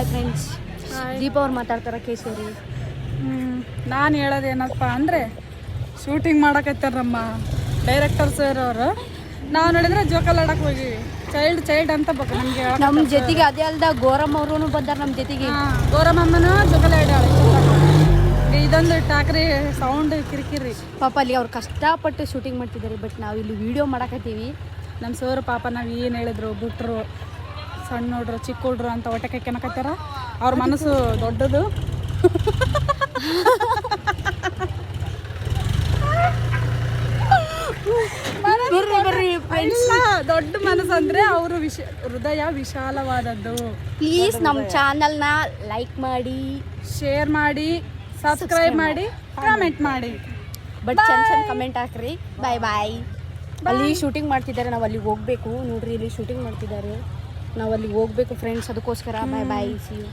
Hi friends, ದೀಪ ಅವ್ರು ಮಾತಾಡ್ತಾರೆ ಕೇಸರಿ. ನಾನು ಹೇಳೋದೇನಪ್ಪ ಅಂದರೆ ಶೂಟಿಂಗ್ ಮಾಡಕತ್ತಾರ ನಮ್ಮ ಡೈರೆಕ್ಟರ್ ಸರ್ ಅವರು. ನಾವು ನೋಡಿದ್ರೆ ಜೋಕಾಲಿ ಆಡಕ್ಕೆ ಹೋಗಿವಿ. ಚೈಲ್ಡ್ ಅಂತ ಬೇಕು ನಮಗೆ. ನಮ್ಮ ಜೊತೆಗೆ ಅದೇ ಅಲ್ದ ಗೋರಮ್ಮ ಅವರು ಬಂದಾರ ನಮ್ಮ ಜೊತೆಗೆ. ಗೋರಮ್ಮನ ಜೋಕಾಲಿ ಆಡಾಳೆ. ಇದೊಂದು ಟಾಕ್ರಿ ಸೌಂಡ್ ಕಿರಿಕಿರಿ. ಪಾಪ ಅಲ್ಲಿ ಅವ್ರು ಕಷ್ಟಪಟ್ಟು ಶೂಟಿಂಗ್ ಮಾಡ್ತಿದ್ದಾರೆ. ಬಟ್ ನಾವು ಇಲ್ಲಿ ವಿಡಿಯೋ ಮಾಡಕತ್ತೀವಿ. ನಮ್ಮ ಸರ್ ಪಾಪ ನಾವು ಏನು ಹೇಳಿದ್ರು ಬಿಟ್ರು. ಸಣ್ಣ ನೋಡ್ರು ಚಿಕ್ಕ ಹುಡ್ರು ಅಂತ ಹೊಟ್ಟೆ ಕೆನಕತ್ತಾರ. ಅವ್ರ ಮನಸ್ಸು ದೊಡ್ಡದು. ದೊಡ್ಡ ಮನಸ್ಸು ಅಂದ್ರೆ ಅವರು ಹೃದಯ ವಿಶಾಲವಾದದ್ದು. ಪ್ಲೀಸ್ ನಮ್ಮ ಚಾನಲ್ನ ಲೈಕ್ ಮಾಡಿ, ಶೇರ್ ಮಾಡಿ, ಸಬ್ಸ್ಕ್ರೈಬ್ ಮಾಡಿ, ಕಾಮೆಂಟ್ ಮಾಡಿ. ಬಟ್ ಚೆನ್ನ ಕಮೆಂಟ್ ಹಾಕ್ರಿ. ಬಾಯ್ ಬಾಯ್. ಅಲ್ಲಿ ಶೂಟಿಂಗ್ ಮಾಡ್ತಿದ್ದಾರೆ, ನಾವು ಅಲ್ಲಿಗೆ ಹೋಗ್ಬೇಕು. ನೋಡ್ರಿ ಇಲ್ಲಿ ಶೂಟಿಂಗ್ ಮಾಡ್ತಿದ್ದಾರೆ, ನಾವು ಅಲ್ಲಿಗೆ ಹೋಗ್ಬೇಕು ಫ್ರೆಂಡ್ಸ್. ಅದಕ್ಕೋಸ್ಕರ ಬಾಯ್ ಬಾಯ್. C you.